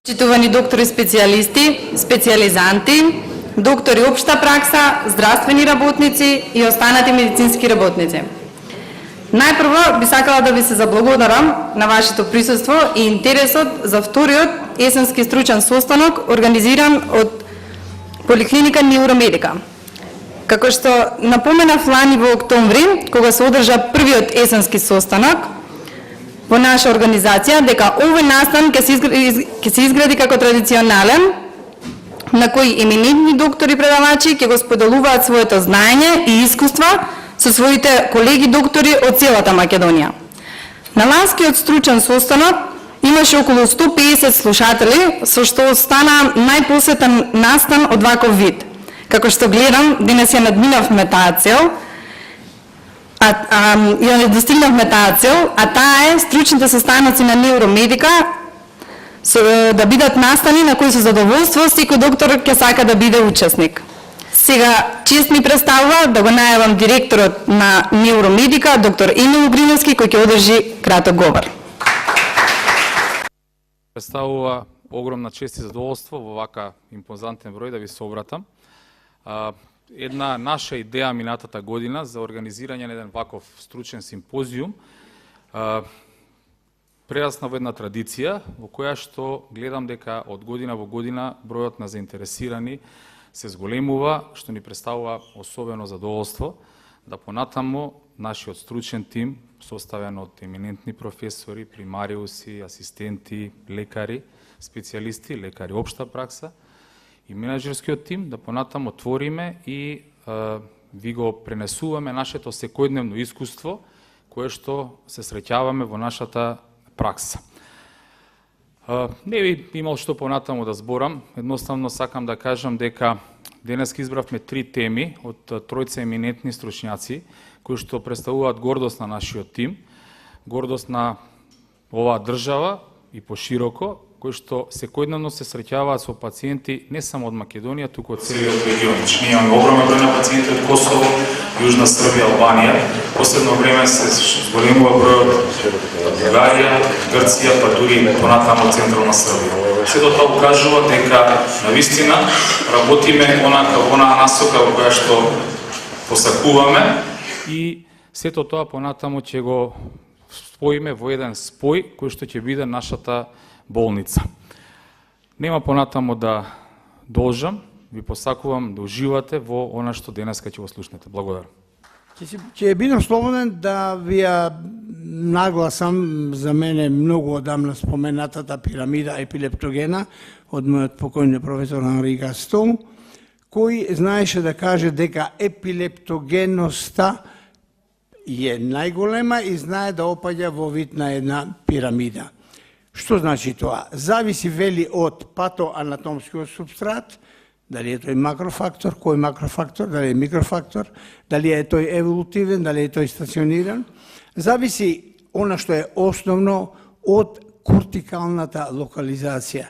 Почитувани доктори специјалисти, специјализанти, доктори општа пракса, здравствени работници и останати медицински работници. Најпрво би сакала да ви се заблагодарам на вашето присуство и интересот за вториот есенски стручен состанок организиран од Поликлиника Невромедика. Како што напоменав лани во октомври, кога се одржа првиот есенски состанок во наша организација, дека овој настан ќе се изгради како традиционален, на кој еминентни доктори предавачи ќе го споделуваат своето знаење и искуства со своите колеги доктори од целата Македонија. На ланскиот стручен состанок имаше околу 150 слушатели, со што стана најпосетен настан од ваков вид. Како што гледам, денес ја надминавме таа цел, ја не достигнавме таа цел, а таа е стручните состаноци на Невромедика да бидат настани на кои со задоволство секој доктор ќе сака да биде учесник. Сега, чест ми представува да го најавам директорот на Невромедика, доктор Емил Угриновски, кој ќе одржи краток говор. Представува огромна чест и задоволство во вака импозантен број да ви се обратам. Една наша идеја минатата година за организирање на еден ваков стручен симпозиум прерасна во една традиција во која што гледам дека од година во година бројот на заинтересирани се зголемува, што ни представува особено задоволство да понатамо нашиот стручен тим, составен од еминентни професори, примариуси, асистенти, лекари, специјалисти, лекари општа пракса и менаџерскиот тим, да понатамо отвориме и ви го пренесуваме нашето секојдневно искуство кое што се среќаваме во нашата пракса. Не би имал што понатамо да зборам, едноставно сакам да кажам дека денес избравме 3 теми од тројца еминентни стручњаци кои што представуваат гордост на нашиот тим, гордост на оваа држава и пошироко, кои што секојдневно се среќаваат со пациенти не само од Македонија, туку од целиот регион. Ние имаме огромен број на пациенти од Косово, Јужна Србија, Албанија. Последно време се зголемува бројот од Бугарија, Грција, па дури понатамо централна Србија. Сето тоа укажува дека навистина работиме во онаа насока во која што посакуваме и сето тоа понатамо ќе го споиме во еден спој кој што ќе биде нашата болница. Нема понатамо да должам, ви посакувам да уживате во она што денеска ќе го слушнете. Благодарам. Ќе бидам слободен да ви ја нагласам за мене многу одамна споменатата пирамида епилептогена од мојот покојни професор Анри Гастон, кој знаеше да каже дека епилептогеноста е најголема и знае да опаѓа во вид на една пирамида. Што значи тоа? Зависи, вели, од патоанатомскиот субстрат, дали е тој макрофактор, кој макрофактор, дали е микрофактор, дали е тој еволутивен, дали е тој стациониран. Зависи она што е основно од кортикалната локализација.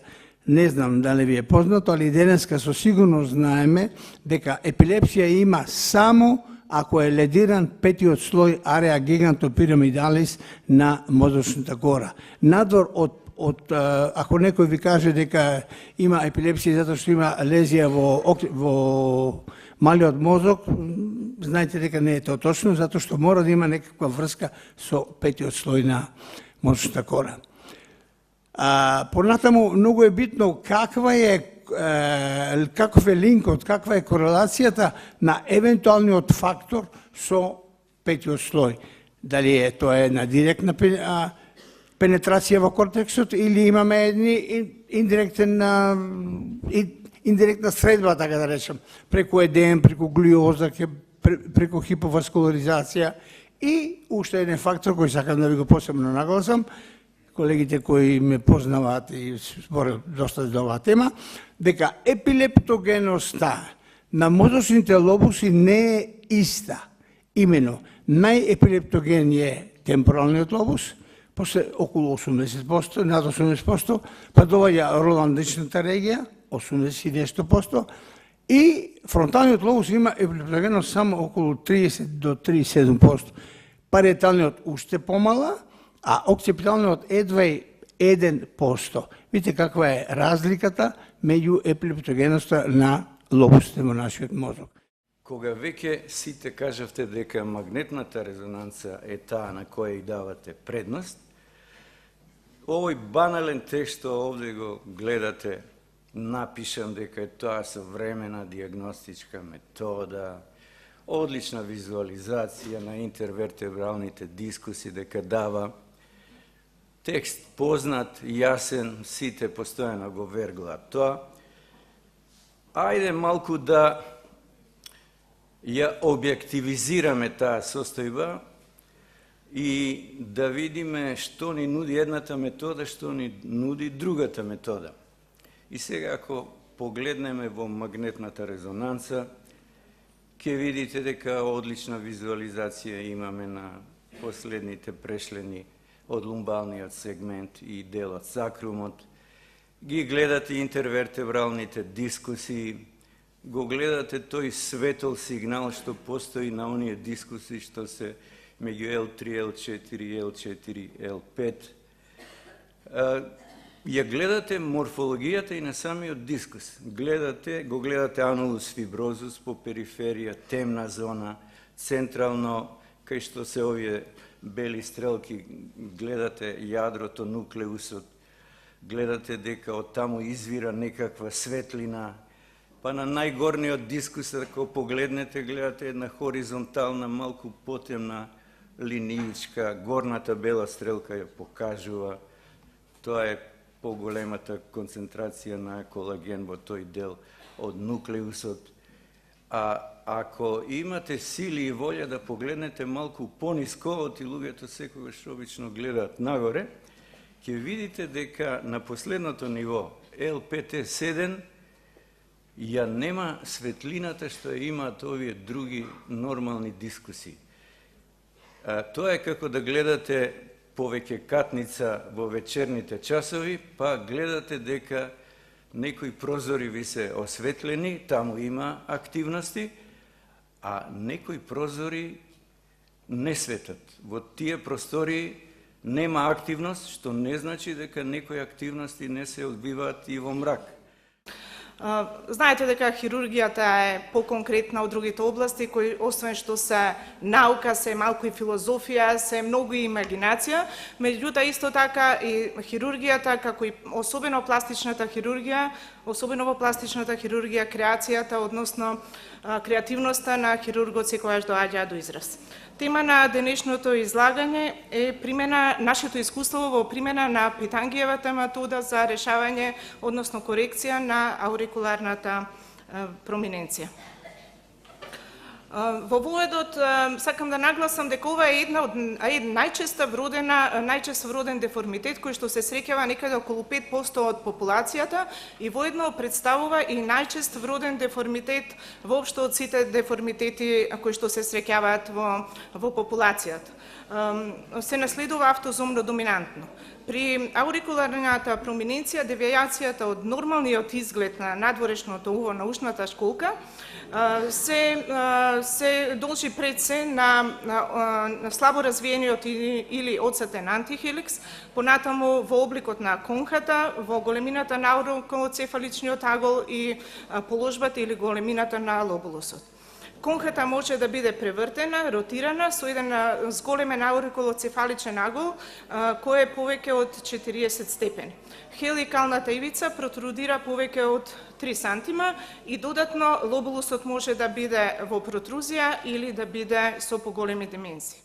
Не знам дали ви е познато, али денеска со сигурност знаеме дека епилепсија има само ако е ледиран петиот слој ареа гигантопирамидалис на мозочната кора. Надвор од ако некој ви каже дека има епилепсија затоа што има лезија во малиот мозок, знаете дека не е тоа точно, затоа што мора да има некаква врска со петиот слој на мозочната кора. Понатаму многу е битно каков е линкот, каква е корелацијата на евентуалниот фактор со петиот слој. Дали е тоа една директна пенетрација во кортексот или имаме индиректна средба, така да речем, преку едем, преку глиоза, преку хиповаскуларизација и уште еден фактор кој сакам да ви го посебно нагласам, колегите кои ме познаваат и зборил доста за оваа тема, дека епилептогеноста на мозочните лобуси не е иста. Имено, најепилептоген е темпоралниот лобус, после околу 80%, над 80%, па доаѓа роландичната регија, 80 нешто %, и фронталниот лобус има епилептогеност само околу 30 до 37%. Париеталниот уште помала, а окципиталниот едва 1%. Видите каква е разликата меѓу епилептогеноста на лобусите во нашиот мозок. Кога веќе сите кажавте дека магнетната резонанца е таа на која и давате предност, овој банален текст што овде го гледате, напишам дека е тоа современа диагностичка метода, одлична визуализација на интервертебралните дискуси, дека дава текст познат, јасен, сите постојано го верглаат тоа. Ајде малку да ја објективизираме таа состојба и да видиме што ни нуди едната метода, што ни нуди другата метода. И сега, ако погледнеме во магнетната резонанца, ќе видите дека одлична визуализација имаме на последните прешлени од лумбалниот сегмент и делот сакрумот. Ги гледате интервертебралните дискуси, го гледате тој светол сигнал што постои на оние дискуси што се меѓу L3, L4, L4, L5. Ја гледате морфологијата и на самиот дискус. Го гледате анулус фиброзус по периферија, темна зона, централно, кај што се овие бели стрелки, гледате јадрото, нуклеусот, гледате дека од таму извира некаква светлина, па на најгорниот дискус, ако погледнете, гледате една хоризонтална, малку потемна линиичка, горната бела стрелка ја покажува, тоа е поголемата концентрација на колаген во тој дел од нуклеусот. А ако имате сили и волја да погледнете малку пониско, оти луѓето секогаш обично гледаат нагоре, ќе видите дека на последното ниво, L5-7, ја нема светлината што ја имаат овие други нормални дискусии. Тоа е како да гледате повеќе катница во вечерните часови, па гледате дека некои прозори ви се осветлени, таму има активности, а некои прозори не светат. Во тие простори нема активност, што не значи дека некои активности не се одбиваат и во мрак. Знаете дека хирургијата е поконкретна од другите области, кои освен што се наука, се малку и филозофија, се многу и имагинација, меѓутоа исто така и хирургијата, како и особено пластичната хирургија, особено во пластичната хирургија, креацијата, односно креативноста на хирургот секогаш доаѓа до израз. Тема на денешното излагање е нашето искуство во примена на Питангиевата метода за решавање, односно корекција на аурикуларната проминенција. Во воведот сакам да нагласам дека ова е најчесто вроден деформитет кој што се среќава некаде околу 5% од популацијата и воедно представува и најчест вроден деформитет воопшто од сите деформитети кои што се среќаваат во популацијата. Се наследува автозомно доминантно. При аурикуларната проминенција, девијацијата од нормалниот изглед на надворешното уво на ушната школка се должи пред се на слабо развиениот или отсетен антихеликс, понатаму во обликот на конхата, во големината на аурикулоцефаличниот агол и положбата или големината на лобулусот. Конхата може да биде превртена, ротирана со еден зголемен аурикулоцефаличен агол кој е повеќе од 40 степени. Хеликалната ивица протрудира повеќе од 3 сантима и додатно лобулусот може да биде во протрузија или да биде со поголеми димензии.